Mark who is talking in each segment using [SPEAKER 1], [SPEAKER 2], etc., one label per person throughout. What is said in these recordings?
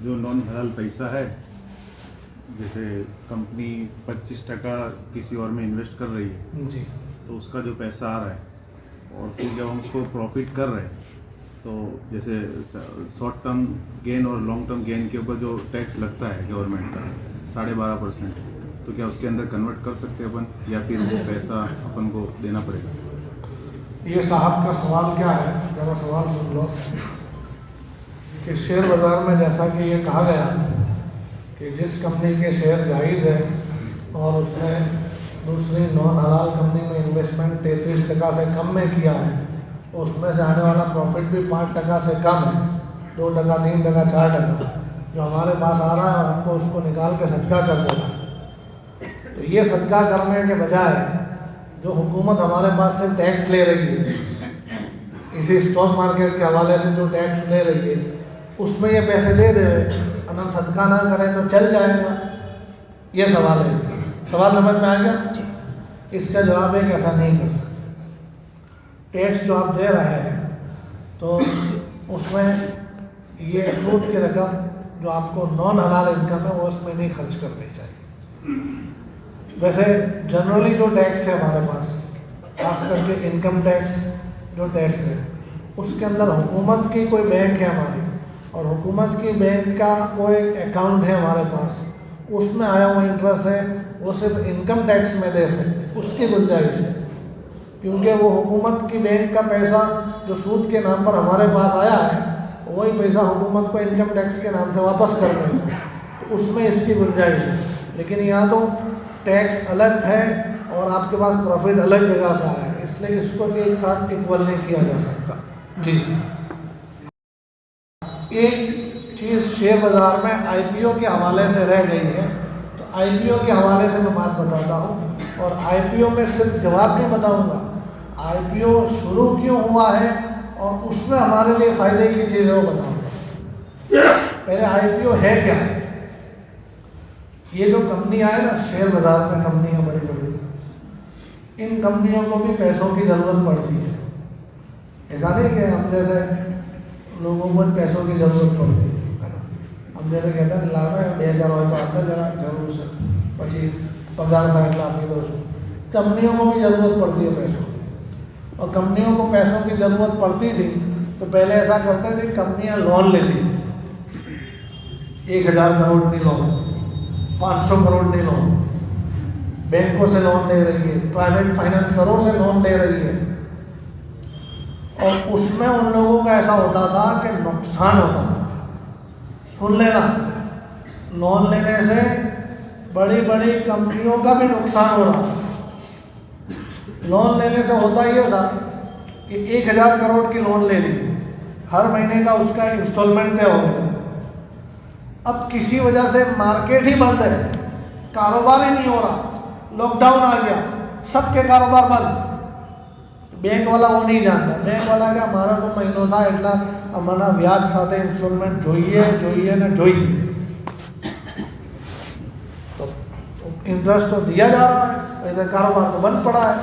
[SPEAKER 1] जो नॉन हलाल पैसा है, जैसे कंपनी 25% किसी और में इन्वेस्ट कर रही है
[SPEAKER 2] जी,
[SPEAKER 1] तो उसका जो पैसा आ रहा है और फिर जब हम उसको प्रॉफिट कर रहे हैं तो जैसे शॉर्ट टर्म गेन और लॉन्ग टर्म गेन के ऊपर जो टैक्स लगता है गवर्नमेंट का 12.5%, तो क्या उसके अंदर कन्वर्ट कर सकते हैं अपन या फिर वो पैसा अपन को देना पड़ेगा?
[SPEAKER 2] ये साहब का सवाल क्या है, जरा सवाल सुन लो कि शेयर बाज़ार में जैसा कि ये कहा गया कि जिस कंपनी के शेयर जायज़ है और उसने दूसरी नॉन हलाल कंपनी में इन्वेस्टमेंट 33% से कम में किया है, उसमें से आने वाला प्रॉफिट भी 5% से कम है, 2%, 3%, 4%, जो हमारे पास आ रहा है हमको उसको निकाल के सदका कर देना है। तो ये सदका करने के बजाय जो हुकूमत हमारे पास से टैक्स ले रही है, इसी स्टॉक मार्केट के हवाले से जो टैक्स ले रही है, उसमें ये पैसे दे दे, हम सदका ना करें तो चल जाएगा। ये सवाल है। सवाल समझ में आ गया? इसका जवाब है कि ऐसा नहीं कर सकते। टैक्स जो आप दे रहे हैं तो उसमें ये सूद की रकम जो आपको नॉन हलाल इनकम है वो उसमें नहीं खर्च करनी चाहिए। वैसे जनरली जो टैक्स है हमारे पास, खास करके इनकम टैक्स जो टैक्स है, उसके अंदर हुकूमत की कोई बैंक है हमारी और हुकूमत की बैंक का कोई अकाउंट है हमारे पास, उसमें आया हुआ इंटरेस्ट है वो सिर्फ इनकम टैक्स में दे सकते, उसकी गुंजाइश है, क्योंकि वो हुकूमत की बैंक का पैसा जो सूद के नाम पर हमारे पास आया है वही पैसा हुकूमत को इनकम टैक्स के नाम से वापस कर देंगे, तो उसमें इसकी गुंजाइश है। लेकिन यहाँ तो टैक्स अलग है और आपके पास प्रॉफिट अलग जगह से आया है, इसलिए इसको भी एक साथ इक्वल नहीं किया जा सकता। जी, एक चीज़ शेयर बाज़ार में आईपीओ के हवाले से रह गई है, तो आईपीओ के हवाले से मैं बात बताता हूँ और आईपीओ में सिर्फ जवाब नहीं बताऊँगा, आईपीओ शुरू क्यों हुआ है और उसमें हमारे लिए फ़ायदे की चीज़ें वो बताऊँगा। पहले आईपीओ है क्या? ये जो कंपनियाँ है ना, शेयर बाज़ार में कंपनियाँ बड़ी बड़ी, इन कंपनियों को भी पैसों की ज़रूरत पड़ती है। ऐसा नहीं कि हम जैसे लोगों को पैसों की ज़रूरत पड़ती है ना, हम जैसे कहते हैं लाभ है 2000 हो तो आपका जरा जरूर से पची पगार था એટલે આપી દો છું। कंपनियों को भी ज़रूरत पड़ती है पैसों की, और कंपनियों को पैसों की ज़रूरत पड़ती थी तो पहले ऐसा करते थे, कंपनियां लोन लेती थी, 1000 करोड़ नहीं लोन, 500 करोड़ नहीं लोन, बैंकों से लोन ले रही है, प्राइवेट फाइनेंसरों से लोन ले रही है, और उसमें उन लोगों का ऐसा होता था कि नुकसान होता था। सुन लेना, लोन लेने से बड़ी बड़ी कंपनियों का भी नुकसान हो रहा। लोन लेने से होता ये था कि 1000 करोड़ की लोन ले ली, हर महीने का उसका इंस्टॉलमेंट तय हो गया। अब किसी वजह से मार्केट ही बंद है, कारोबार ही नहीं हो रहा, लॉकडाउन आ गया, सबके कारोबार बंद। बैंक वाला वो नहीं जानता, बैंक वाला क्या हमारा तो महीनों था એટલા અમારા વ્યાજ સાથે ઇન્સ્ટોલમેન્ટ જોઈએ ને જોઈએ, तो इंटरेस्ट तो दिया जा रहा है, इधर कारोबार तो बंद पड़ा है।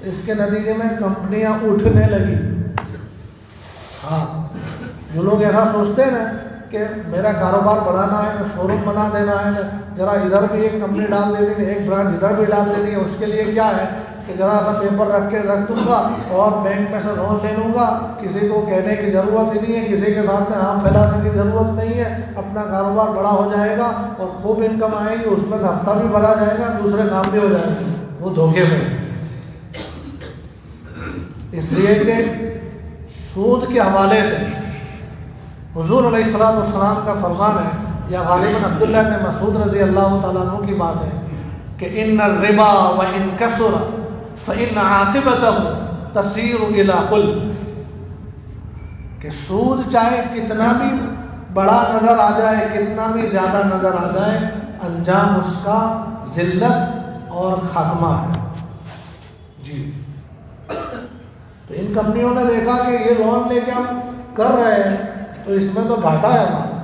[SPEAKER 2] इसके नतीजे में कंपनियां उठने लगी। हाँ, जो लोग ऐसा सोचते हैं ना कि मेरा कारोबार बढ़ाना है तो शोरूम बना देना है, जरा इधर भी एक कंपनी डाल देनी है, एक ब्रांच इधर भी डाल देनी है, उसके लिए क्या है कि ज़रा सा पेपर रख दूँगा और बैंक में से लोन ले लूँगा, किसी को कहने की ज़रूरत ही नहीं है, किसी के साथ में हाथ फैलाने की ज़रूरत नहीं है, अपना कारोबार बड़ा हो जाएगा और खूब इनकम आएगी, उसमें से हफ्ता भी भरा जाएगा, दूसरे काम भी हो जाएंगे। वो धोखे में, इसलिए कि सूद के हवाले से हुजूर अलैहिस्सलातु वस्सलाम का फरमान है, या गालिबन अब्दुल्लाह इब्न मसूद रज़ी अल्लाह तआला अन्हु की बात है कि इन्ना रिबा व इन कसुरा फ़इन्न आक़िबतहु तसीरु इला कुल, कि सूद चाहे कितना भी बड़ा नज़र आ जाए, कितना भी ज़्यादा नज़र आ जाए, अंजाम उसका ज़िल्लत और खात्मा है। जी, तो इन कंपनियों ने देखा कि ये लोन लेके हम कर रहे हैं तो इसमें तो घाटा है हमारा,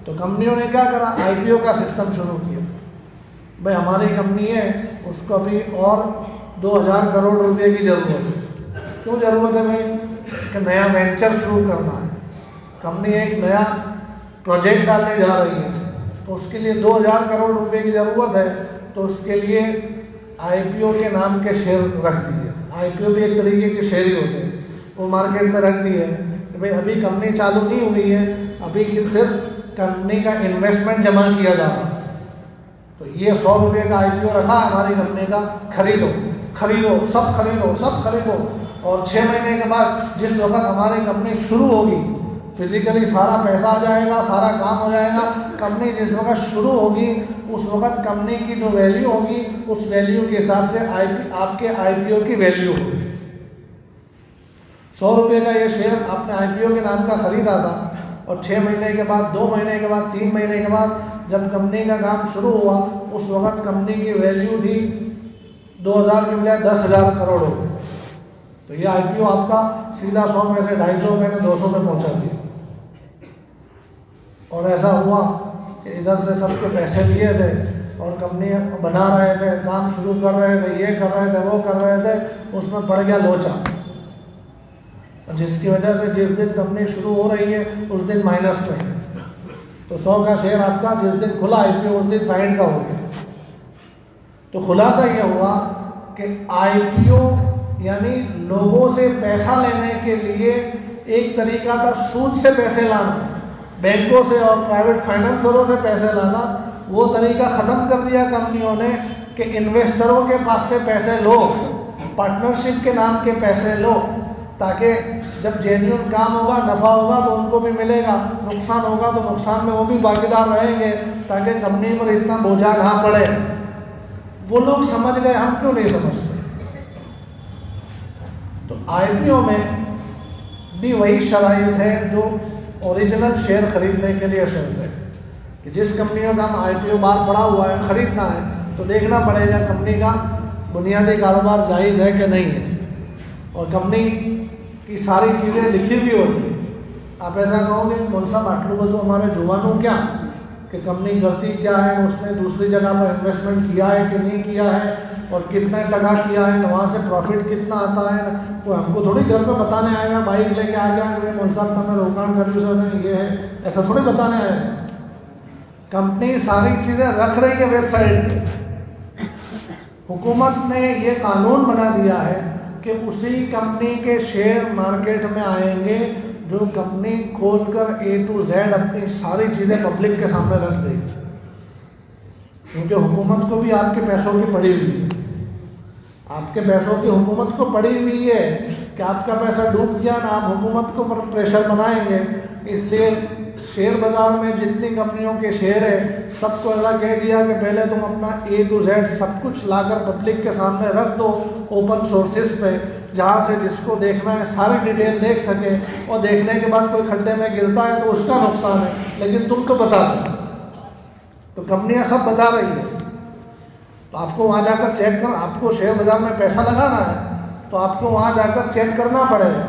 [SPEAKER 2] तो कंपनियों ने क्या करा, आईपीओ का सिस्टम शुरू किया। भाई हमारी कंपनी है, उसको अभी और 2000 करोड़ रुपए की ज़रूरत है। क्यों ज़रूरत है भाई? कि नया वेंचर शुरू करना है, कंपनी एक नया प्रोजेक्ट डालने जा रही है तो उसके लिए 2000 करोड़ रुपए की ज़रूरत है, तो उसके लिए आईपीओ के नाम के शेयर रख दिए। आईपीओ भी एक तरीके के शेयर ही होते हैं, वो मार्केट में रख दिए कि भाई अभी कंपनी चालू नहीं हुई है, अभी सिर्फ कंपनी का इन्वेस्टमेंट जमा किया जा रहा है। तो ये 100 रुपये का आईपीओ रखा हमारी कंपनी का, खरीदो खरीदो सब खरीदो सब खरीदो। और 6 महीने के बाद जिस वक्त हमारी कंपनी शुरू होगी, फिजिकली सारा पैसा आ जाएगा, सारा काम हो जाएगा, कंपनी जिस वक्त शुरू होगी उस वक्त कंपनी की जो वैल्यू होगी उस वैल्यू के हिसाब से आपके आईपीओ की वैल्यू होगी। 100 रुपये का ये शेयर आपने आईपीओ के नाम का खरीदा था और 6 महीने के बाद, 2 महीने के बाद, 3 महीने के बाद जब कंपनी का काम शुरू हुआ उस वक्त कंपनी की वैल्यू थी 2000 के बजाय 10,000 करोड़ हो गई। तो ये आईपीओ आपका सीधा 100 में से 250 में 200 में पहुंचा दिया। और ऐसा हुआ कि इधर से सबके पैसे लिए थे और कंपनी बना रहे थे, काम शुरू कर रहे थे, ये कर रहे थे, वो कर रहे थे, उसमें पड़ गया लोचा, जिसकी वजह से जिस दिन कंपनी शुरू हो रही है उस दिन माइनस में है। तो 100 का शेयर आपका जिस दिन खुला आईपीओ उस दिन साइन का हो गया। तो खुलासा ये हुआ कि आईपीओ यानी लोगों से पैसा लेने के लिए एक तरीका था सूद से पैसे लाना, बैंकों से और प्राइवेट फाइनेंसरों से पैसे लाना, वो तरीका ख़त्म कर दिया कंपनियों ने कि इन्वेस्टरों के पास से पैसे लो, पार्टनरशिप के नाम के पैसे लो, ताकि जब जेन्युइन काम होगा, नफ़ा होगा तो उनको भी मिलेगा, नुकसान होगा तो नुकसान में वो भी भागीदार रहेंगे, ताकि कंपनी पर इतना बोझा ना पड़े। वो लोग समझ गए, हम क्यों नहीं समझते। तो आईपीओ में भी वही शराइत है जो ओरिजिनल शेयर खरीदने के लिए शर्त है कि जिस कंपनियों का हम आईपीओ बाहर पड़ा हुआ है खरीदना है तो देखना पड़ेगा कंपनी का बुनियादी कारोबार जायज़ है कि नहीं है, और कंपनी की सारी चीज़ें लिखी हुई होती है। आप ऐसा कहोगे कौन सा बाटलू बधू हमारे जुबानों क्या कि कंपनी करती क्या है, उसने दूसरी जगह पर इन्वेस्टमेंट किया है कि नहीं किया है, और कितने टका किया है, वहाँ से प्रॉफिट कितना आता है, वो हमको थोड़ी घर पे बताने आएगा, बाइक लेके आ गया कौन सा था मैं रोकान कर ये है, ऐसा थोड़ी बताने आएगा। कंपनी सारी चीज़ें रख रही है वेबसाइट पे। हुकूमत ने ये कानून बना दिया है कि उसी कंपनी के शेयर मार्केट में आएंगे जो कंपनी खोलकर A to Z अपनी सारी चीज़ें पब्लिक के सामने रख देगी, क्योंकि हुकूमत को भी आपके पैसों की पड़ी हुई है। आपके पैसों की हुकूमत को पड़ी हुई है कि आपका पैसा डूब गया ना, आप हुकूमत को प्रेशर बनाएंगे। इसलिए शेयर बाज़ार में जितनी कंपनियों के शेयर है सबको ऐसा कह दिया कि पहले तुम अपना A to Z सब कुछ लाकर पब्लिक के सामने रख दो ओपन सोर्सेज पे, जहाँ से जिसको देखना है सारी डिटेल देख सके, और देखने के बाद कोई खड्डे में गिरता है तो उसका नुकसान है, लेकिन तुम तो बता दो। तो कंपनियां सब बता रही है, तो आपको वहाँ जाकर चेक कर, आपको शेयर बाज़ार में पैसा लगाना है तो आपको वहाँ जाकर चेक करना पड़ेगा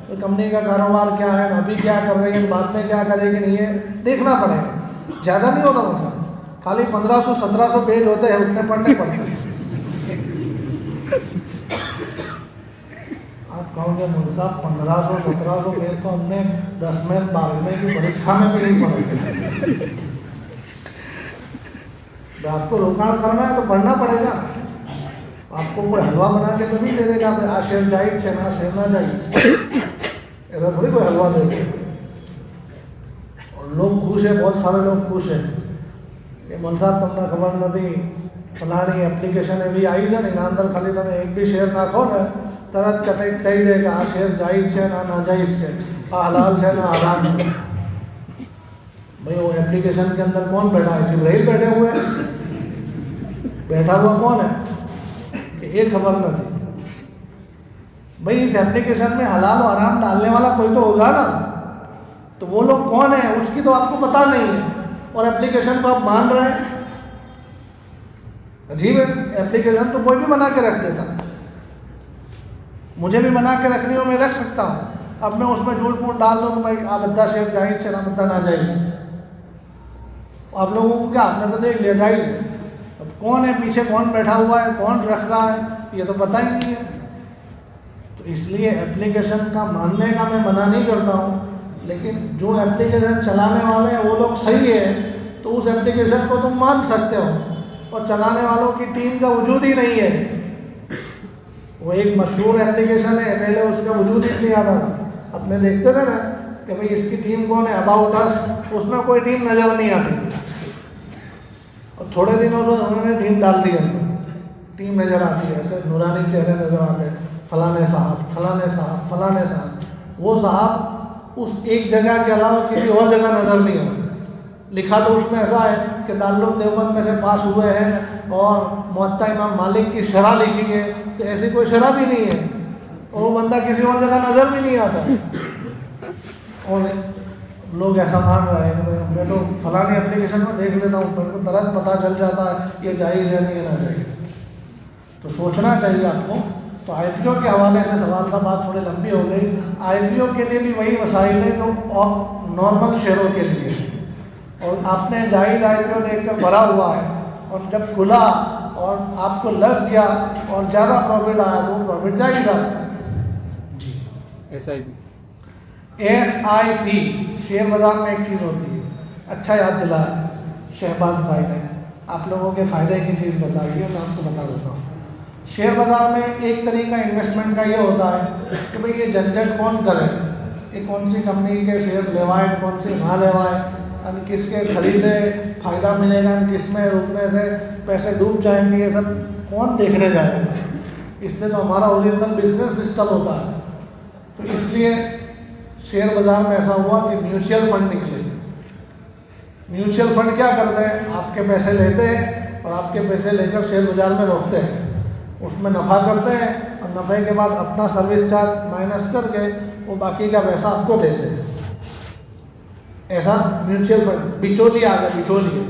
[SPEAKER 2] तो कंपनी का कारोबार क्या है, अभी क्या कर रही है, बाद में क्या करेगी, नहीं है देखना पड़ेगा। ज़्यादा नहीं होता मतलब, खाली 1500-1700 पेज होते हैं, उसमें पढ़ने पड़ते हैं। आप कहोगे मुझे साहब 1500-1700 पेज तो हमने 10वें 12वें की परीक्षा में भी नहीं पढ़े। आपको रोकाण करना है तो पढ़ना पड़ेगा। आपको कोई हलवा बना के तो नहीं दे देगा आ शेर जाइज है ना शेर ना जाइज, ऐसा थोड़ी कोई हलवा देगा। और लोग खुश है, बहुत सारे लोग खुश है कि मन साहब तुमने खबर नहीं फलानी एप्लीकेशन भी आई है ना अंदर, खाली તમે एक भी शेर नाखो ने तरत कही देगा आ शेर जायज है ना नाजायज है, आ हलाल है ना हराम है। भाई वो एप्लीकेशन के अंदर कौन बैठा है, जिब्राइल बैठे हुए हैं, बैठा हुआ कौन है, ये खबर न थी। भाई इस एप्लीकेशन में हलाल और हराम डालने वाला कोई तो होगा ना, तो वो लोग कौन है उसकी तो आपको पता नहीं है, और एप्लीकेशन को आप मान रहे हैं। अजीब है, एप्लीकेशन तो कोई भी बना के रख देता, मुझे भी बना के रखनी हो मैं रख सकता हूँ। अब मैं उसमें झूठ मूठ डाल दूँ कि भाई आ बद्दा शेर जायज है ना बद्दा ना जायज, आप लोगों को क्या आपने तो देख लिया जायज, अब कौन है पीछे, कौन बैठा हुआ है, कौन रख रहा है, ये तो पता ही नहीं है। तो इसलिए एप्लीकेशन का मानने का मैं मना नहीं करता हूँ, लेकिन जो एप्लीकेशन चलाने वाले हैं वो लोग सही है तो उस एप्लीकेशन को तुम मान सकते हो, और चलाने वालों की टीम का वजूद ही नहीं है। वो एक मशहूर एप्लीकेशन है, पहले उसका वजूद ही नहीं आता था। अपने देखते थे ना कि भाई इसकी टीम कौन है, अबाउट अस, उसमें कोई टीम नज़र नहीं आती, और थोड़े दिनों से उन्होंने टीम डाल दी है, टीम नज़र आती है, ऐसे नूरानी चेहरे नज़र आते हैं, फलाने साहब फलाने साहब फलाने साहब। वो साहब उस एक जगह के अलावा किसी और जगह नज़र नहीं आते। लिखा तो उसमें ऐसा है कि दारुल देवबंद में से पास हुए हैं और मुअत्ता इमाम मालिक की शरह लिखी है, तो ऐसी कोई शरह भी नहीं है, और वो बंदा किसी और जगह नज़र भी नहीं आता। और लोग ऐसा मान रहे हैं कि मैं तो फलानी एप्लीकेशन में देख लेता हूँ, मेरे को तुरंत पता चल जाता है ये जायज़ है नहीं है ना चाहिए। तो सोचना चाहिए आपको। तो IPO के हवाले से सवाल था, बात थोड़ी लंबी हो गई। IPO के लिए भी वही मसाइल है जो नॉर्मल शेयरों के लिए, और आपने जायज़ IPO देखकर भरा हुआ है, और जब खुला और आपको लग गया और ज़्यादा प्रॉफिट आया तो प्रॉफिट जायज़ आता है। जी SIP शेयर बाज़ार में एक चीज़ होती है, अच्छा याद दिलाया शहबाज भाई ने, आप लोगों के फ़ायदे की चीज़ बताई है, मैं आपको बता देता हूँ। शेयर बाज़ार में एक तरीका इन्वेस्टमेंट का ये होता है कि भाई ये झंझट कौन करे, ये कौन सी कंपनी के शेयर लेवाए, कौन सी ना लेवाए, यानी किसके खरीदे फ़ायदा मिलेगा, किस में रुकने से पैसे डूब जाएंगे, ये सब कौन देखने जाएगा। इससे तो हमारा ओरिजिनल बिजनेस डिस्टर्ब होता है। तो इसलिए शेयर बाज़ार में ऐसा हुआ कि म्यूचुअल फंड निकले। म्यूचुअल फंड क्या करते हैं, आपके पैसे लेते हैं और आपके पैसे लेकर शेयर बाज़ार में रोकते हैं, उसमें नफ़ा करते हैं, और नफ़े के बाद अपना सर्विस चार्ज माइनस करके वो बाकी का पैसा आपको देते हैं। ऐसा म्यूचुअल फंड बिचौली आ गया, बिचौली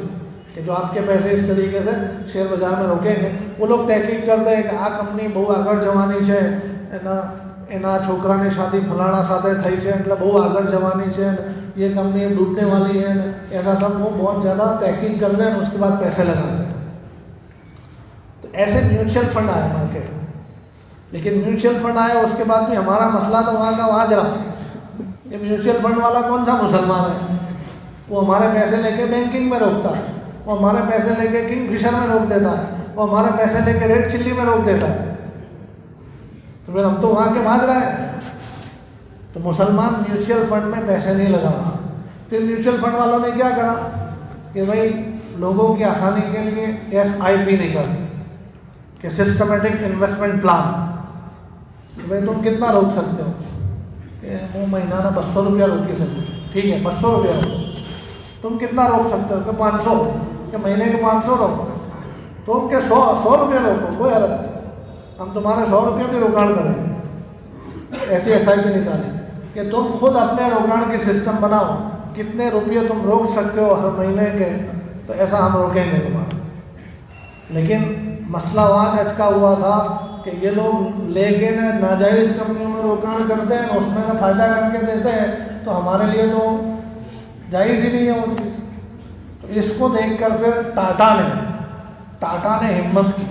[SPEAKER 2] कि जो आपके पैसे इस तरीके से शेयर बाज़ार में रोकेंगे। वो लोग तहकीक करते हैं कि आ कंपनी બહુ આગળ જવાની છે, એના છોકરાની શાदी ફલાણા સાથે થઈ છે એટલે બહુ આગળ જવાની છે, ये कंपनी डूबने वाली है, ऐसा सब वो बहुत ज़्यादा तहकीक करते हैं, उसके बाद पैसे लगाते हैं। तो ऐसे म्यूचुअल फंड आए मार्केट में, लेकिन म्यूचुअल फंड आया उसके बाद भी हमारा मसला तो वहाँ का वहाँ जा रहा। ये म्यूचुअल फंड वाला कौन सा मुसलमान है, वो हमारे पैसे लेके बैंकिंग में रोकता है, वो हमारे पैसे लेके किंगफिशर में रोक देता है, वो हमारे पैसे लेके रेड चिल्ली में रोक देता है। तो फिर हम तो वहाँ के भाग रहे हैं। तो मुसलमान म्यूचुअल फंड में पैसे नहीं लगा रहा। फिर म्यूचुअल फंड वालों ने क्या करा कि भाई लोगों की आसानी के लिए SIP निकाल कि सिस्टमेटिक इन्वेस्टमेंट प्लान, कि भाई तुम कितना रोक सकते हो, कि वो महीना ना 200 रुपया रोक सकते, ठीक है 200 रुपया रोको, तुम कितना रोक सकते हो कि 500, कि महीने के 500 रोको, तुम के 100 रुपया रोको, कोई हरत नहीं, हम तुम्हारे 100 रुपया भी रोकाण करेंगे। ऐसी SIP निकाली कि तुम खुद अपने रोकाण की सिस्टम बनाओ, कितने रुपये तुम रोक सकते हो हर महीने के, तो ऐसा हम रोकेंगे तुम्हारा। लेकिन मसला वहाँ अटका हुआ था कि ये लोग लेके ना नाजायज़ कंपनियों में रोकाण करते हैं, उसमें से फ़ायदा करके देते हैं, तो हमारे लिए तो जायज़ ही नहीं है वो चीज़। तो इसको देखकर फिर टाटा ने हिम्मत की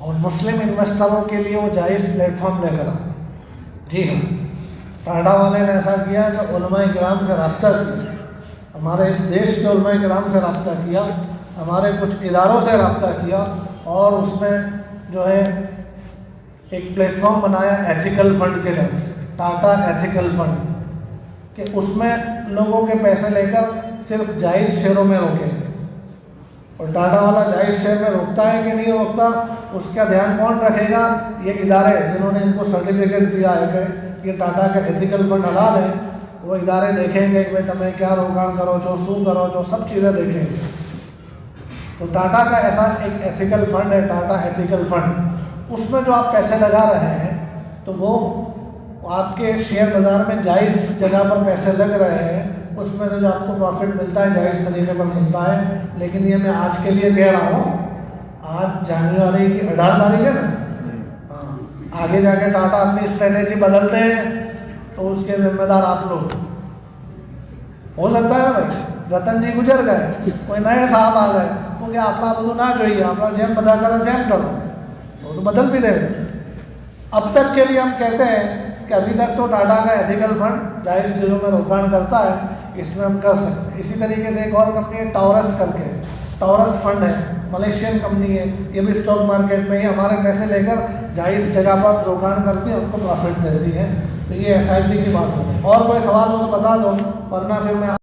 [SPEAKER 2] और मुस्लिम इन्वेस्टरों के लिए वो जायज़ प्लेटफॉर्म लेकर आए। जी हाँ, टाटा वाले ने ऐसा किया कि उलमाए किराम से रब्ता किया, हमारे इस देश के उलमाए किराम से रब्ता किया, हमारे कुछ इदारों से रब्ता किया, और उसमें जो है एक प्लेटफॉर्म बनाया एथिकल फंड के नाम से, टाटा एथिकल फंड, कि उसमें लोगों के पैसे लेकर सिर्फ जायज़ शेयरों में रोकेंगे। और टाटा वाला जायज़ शेयर में रोकता है कि नहीं रोकता, उसका ध्यान कौन रखेगा, ये इदारे जिन्होंने इनको सर्टिफिकेट दिया है कि ये टाटा का एथिकल फंड हलाल है, वो इदारे देखेंगे कि भाई तुम्हें क्या रोकाण करो छो, शू करो छो, सब चीज़ें देखेंगे। तो टाटा का ऐसा एक एथिकल फंड है, टाटा एथिकल फंड, उसमें जो आप पैसे लगा रहे हैं तो वो आपके शेयर बाज़ार में जायज़ जगह पर पैसे लग रहे हैं, उसमें से जो आपको प्रॉफिट मिलता है जायज़ तरीके पर मिलता है। लेकिन ये मैं आज के लिए कह रहा हूँ, आज जनवरी की 18 तारीख है ना, हाँ, आगे जाके टाटा अपनी स्ट्रेटेजी बदलते हैं तो उसके जिम्मेदार आप लोग। हो सकता है ना भाई, रतन जी गुजर गए, कोई नए साहब आ गए, क्योंकि आपका બધું ना चाहिए, अपना जेम बता कर सेम करो, वो तो बदल भी देंगे। अब तक के लिए हम कहते हैं कि अभी तक तो टाटा का एथिकल फंड जायज़ चीज़ों में रोकाण करता है, इसमें हम कर सकते हैं। इसी तरीके से एक और कंपनी है टॉरस करके, टॉरस फंड है, मलेशियन कंपनी है, ये भी स्टॉक मार्केट में ही हमारे पैसे लेकर जायज़ जगह पर रोकाण करती है, उनको प्रॉफिट देती है। तो ये SIP की बात हो गई। और कोई सवाल हो तो बता दो, वरना फिर मैं